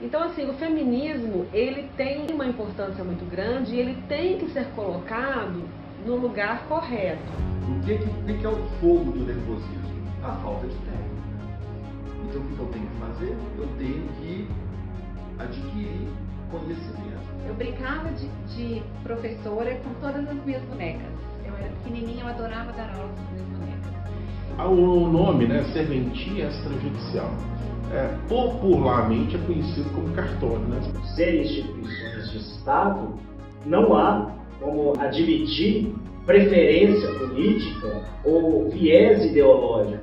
Então, assim, o feminismo, ele tem uma importância muito grande e ele tem que ser colocado no lugar correto. O que é o fogo do nervosismo? A falta de técnica. Então, o que eu tenho que fazer? Eu tenho que adquirir conhecimento. Eu brincava de professora com todas as minhas bonecas. Eu era pequenininha, eu adorava dar aula com as minhas bonecas. O nome, né, serventia extrajudicial, popularmente é conhecido como cartório, né? Ser instituições de Estado, não há como admitir preferência política ou viés ideológico.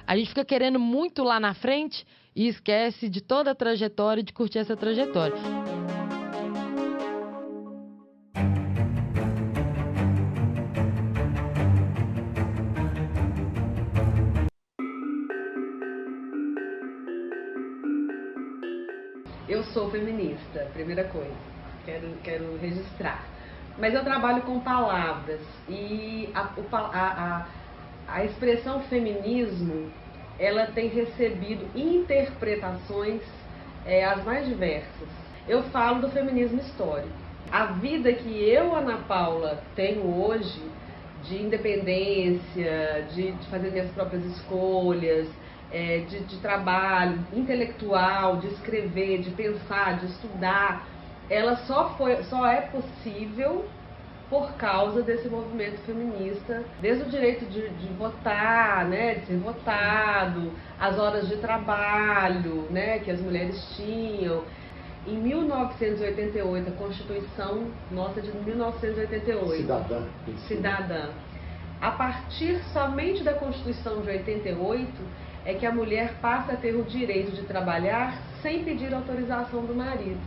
A gente fica querendo muito lá na frente e esquece de toda a trajetória e de curtir essa trajetória. Eu sou feminista, primeira coisa, quero registrar. Mas eu trabalho com palavras e a expressão feminismo, ela tem recebido interpretações as mais diversas. Eu falo do feminismo histórico. A vida que eu, Ana Paula, tenho hoje, de independência, de fazer minhas próprias escolhas, de trabalho intelectual, de escrever, de pensar, de estudar, ela só é possível por causa desse movimento feminista, desde o direito de votar, né, de ser votado, as horas de trabalho, né, que as mulheres tinham. Em 1988, a Constituição nossa de 1988, cidadã. A partir somente da Constituição de 88 é que a mulher passa a ter o direito de trabalhar sem pedir autorização do marido.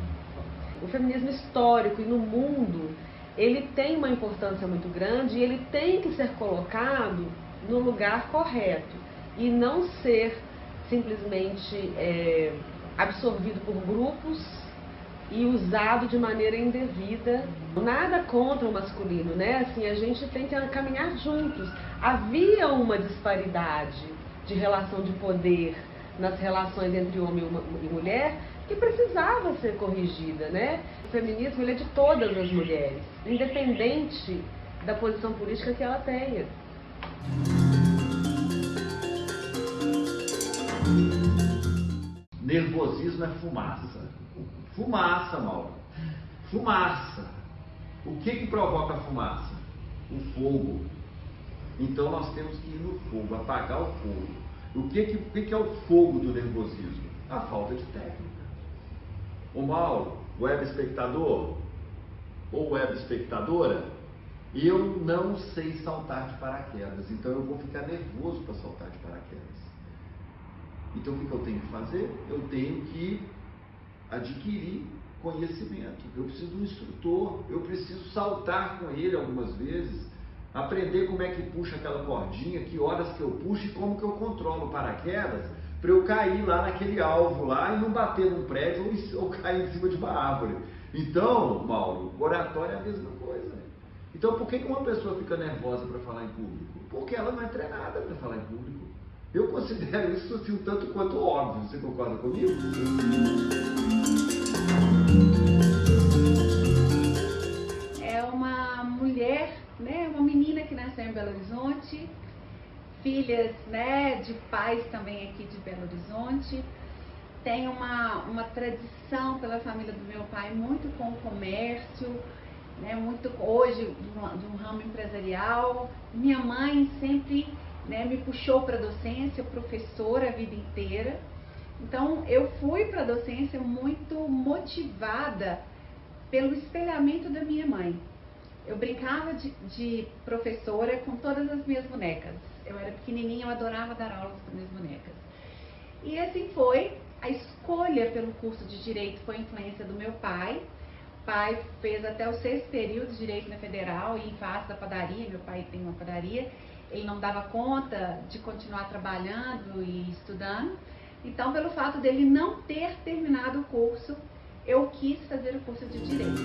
O feminismo histórico e no mundo, ele tem uma importância muito grande e ele tem que ser colocado no lugar correto e não ser simplesmente absorvido por grupos e usado de maneira indevida. Nada contra o masculino, né? Assim, a gente tem que caminhar juntos. Havia uma disparidade de relação de poder nas relações entre homem e mulher que precisava ser corrigida, né? O feminismo, ele é de todas as mulheres, independente da posição política que ela tenha. Nervosismo é fumaça. Fumaça, Mauro. Fumaça. O que provoca a fumaça? O fogo. Então nós temos que ir no fogo, apagar o fogo. O que é o fogo do nervosismo? A falta de técnica. O Mauro, web espectador ou web espectadora, eu não sei saltar de paraquedas, então eu vou ficar nervoso para saltar de paraquedas. Então o que eu tenho que fazer? Eu tenho que adquirir conhecimento. Eu preciso de um instrutor, eu preciso saltar com ele algumas vezes, aprender como é que puxa aquela cordinha, que horas que eu puxo e como que eu controlo o paraquedas para eu cair lá naquele alvo lá e não bater num prédio ou cair em cima de uma árvore. Então, Mauro, oratório é a mesma coisa. Então, por que uma pessoa fica nervosa para falar em público? Porque ela não é treinada para falar em público. Eu considero isso assim, um tanto quanto óbvio. Você concorda comigo? É uma mulher, né, uma menina que nasceu em Belo Horizonte, filhas, né, de pais também aqui de Belo Horizonte. Tem uma tradição pela família do meu pai muito com o comércio, né, muito hoje de um ramo empresarial. Minha mãe sempre, né, me puxou para a docência, professora a vida inteira. Então eu fui para a docência muito motivada pelo espelhamento da minha mãe. Eu brincava de professora com todas as minhas bonecas. Eu era pequenininha, eu adorava dar aulas com as minhas bonecas. E assim foi. A escolha pelo curso de Direito foi influência do meu pai. O pai fez até o 6º período de Direito na Federal e em face da padaria. Meu pai tem uma padaria. Ele não dava conta de continuar trabalhando e estudando. Então, pelo fato dele não ter terminado o curso, eu quis fazer o curso de Direito.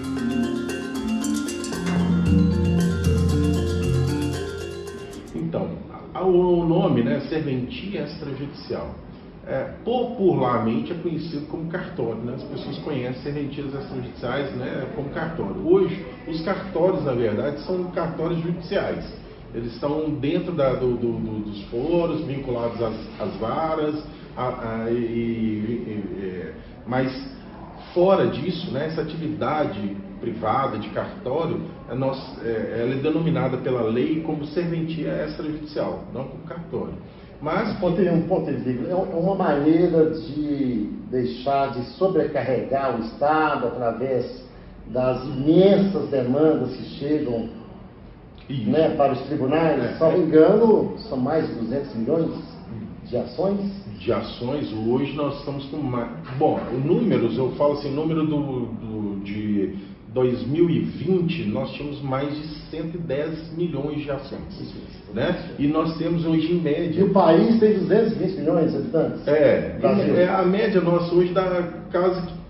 Então, o nome, né, serventia extrajudicial, popularmente é conhecido como cartório, né? As pessoas conhecem serventias extrajudiciais, né, como cartório. Hoje, os cartórios, na verdade, são cartórios judiciais. Eles estão dentro dos foros, vinculados às varas, mas fora disso, né, essa atividade privada de cartório, ela é denominada pela lei como serventia extrajudicial, não como cartório. Mas um ponto é uma maneira de deixar de sobrecarregar o Estado através das imensas demandas que chegam, né, para os tribunais. Se não me engano, são mais de 200 milhões de ações. De ações, hoje nós estamos com mais... Bom, números, eu falo assim, número de 2020, nós tínhamos mais de 110 milhões de ações, né? E nós temos hoje em média... E o país tem 220 milhões de habitantes? A média nossa hoje dá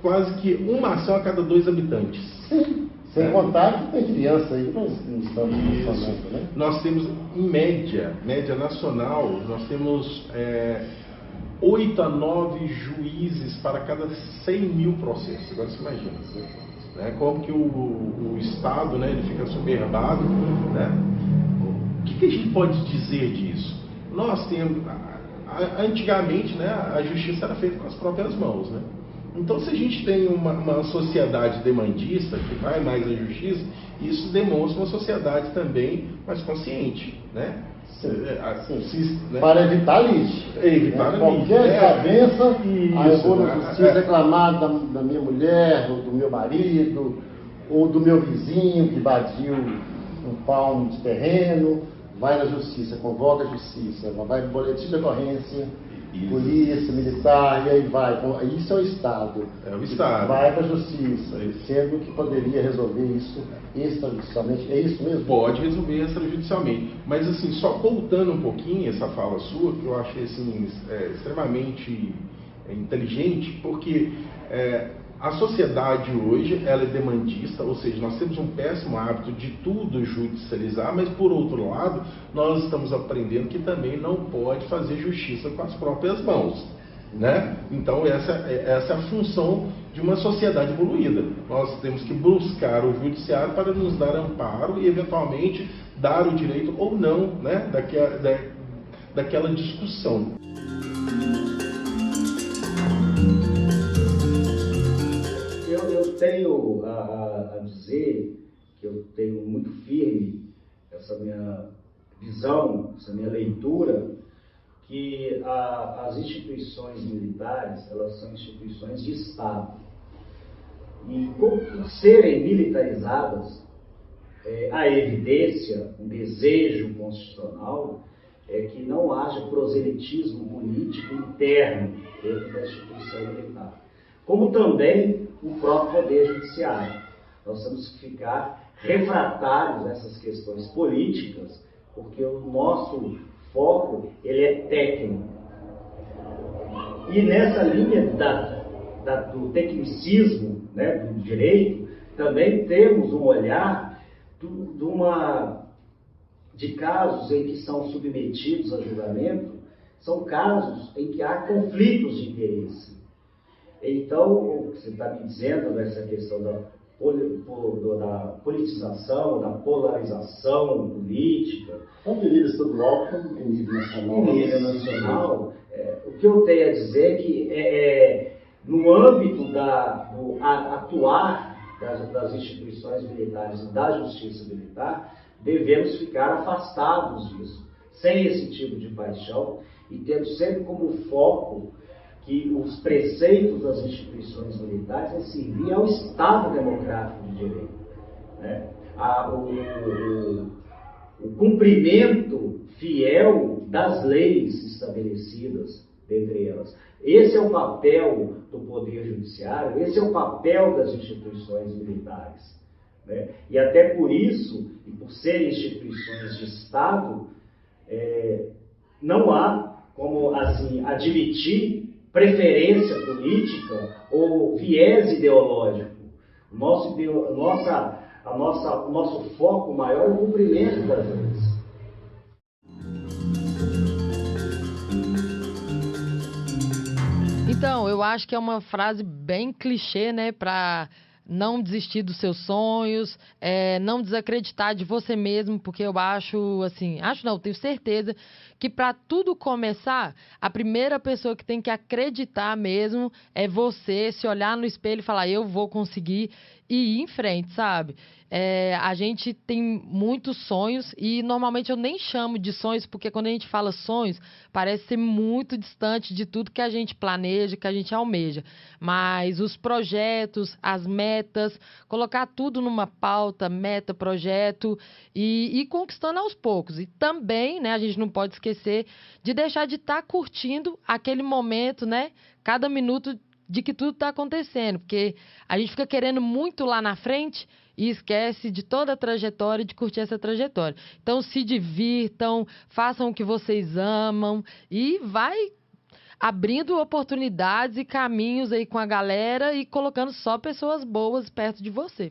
quase que uma ação a cada 2 habitantes. Sim. Sem contar que tem criança aí que nós não estamos funcionando, né? Nós temos, em média nacional, nós temos 8 a 9 juízes para cada 100 mil processos. Agora você imagina, né? Como que o Estado, né, ele fica soberbado, né? O que a gente pode dizer disso? Nós temos, antigamente, né, a justiça era feita com as próprias mãos, né? Então, se a gente tem uma sociedade demandista que vai mais à justiça, isso demonstra uma sociedade também mais consciente, né? Né? Para evitar litígio. Qualquer desavença, aí eu vou na justiça reclamar da minha mulher, ou do meu marido, ou do meu vizinho que invadiu um palmo de terreno, vai na justiça, convoca a justiça, vai no boletim de ocorrência, polícia, militar, e aí vai. Isso é o Estado. É o Estado. Vai para a justiça, sendo que poderia resolver isso extrajudicialmente. É isso mesmo? Pode resolver extrajudicialmente. Mas, assim, só voltando um pouquinho essa fala sua, que eu achei assim, extremamente inteligente, porque a sociedade hoje ela é demandista, ou seja, nós temos um péssimo hábito de tudo judicializar, mas por outro lado, nós estamos aprendendo que também não pode fazer justiça com as próprias mãos, né? Então essa é a função de uma sociedade evoluída. Nós temos que buscar o judiciário para nos dar amparo e eventualmente dar o direito ou não, né, daquela discussão. Eu tenho a dizer que eu tenho muito firme essa minha visão, essa minha leitura, que as instituições militares, elas são instituições de Estado. E por serem militarizadas, a evidência, um desejo constitucional, é que não haja proselitismo político interno dentro da instituição militar. Como também o próprio Poder Judiciário. Nós temos que ficar refratários nessas questões políticas, porque o nosso foco ele é técnico. E nessa linha do tecnicismo, né, do direito, também temos um olhar de casos em que são submetidos a julgamento, são casos em que há conflitos de interesse. Então, o que você está me dizendo nessa questão da politização, da polarização política, tanto em nível estadual como em nível nacional. Em nível nacional, o que eu tenho a dizer é que no âmbito do atuar das instituições militares e da justiça militar, devemos ficar afastados disso, sem esse tipo de paixão, e tendo sempre como foco que os preceitos das instituições militares serviam ao Estado democrático de direito, né? O cumprimento fiel das leis estabelecidas dentre elas. Esse é o papel do Poder Judiciário, esse é o papel das instituições militares, né? E até por isso, e por serem instituições de Estado, não há como assim admitir preferência política ou viés ideológico. O nosso foco maior é o cumprimento das leis. Então, eu acho que é uma frase bem clichê, né, para não desistir dos seus sonhos, não desacreditar de você mesmo, porque eu acho, assim, tenho certeza que para tudo começar, a primeira pessoa que tem que acreditar mesmo é você, se olhar no espelho e falar, eu vou conseguir, e ir em frente, sabe? A gente tem muitos sonhos e normalmente eu nem chamo de sonhos, porque quando a gente fala sonhos, parece ser muito distante de tudo que a gente planeja, que a gente almeja. Mas os projetos, as metas, colocar tudo numa pauta, meta, projeto e ir conquistando aos poucos. E também, né, a gente não pode esquecer de deixar de estar curtindo aquele momento, né? Cada minuto de que tudo está acontecendo, porque a gente fica querendo muito lá na frente e esquece de toda a trajetória, de curtir essa trajetória. Então, se divirtam, façam o que vocês amam e vai abrindo oportunidades e caminhos aí com a galera e colocando só pessoas boas perto de você.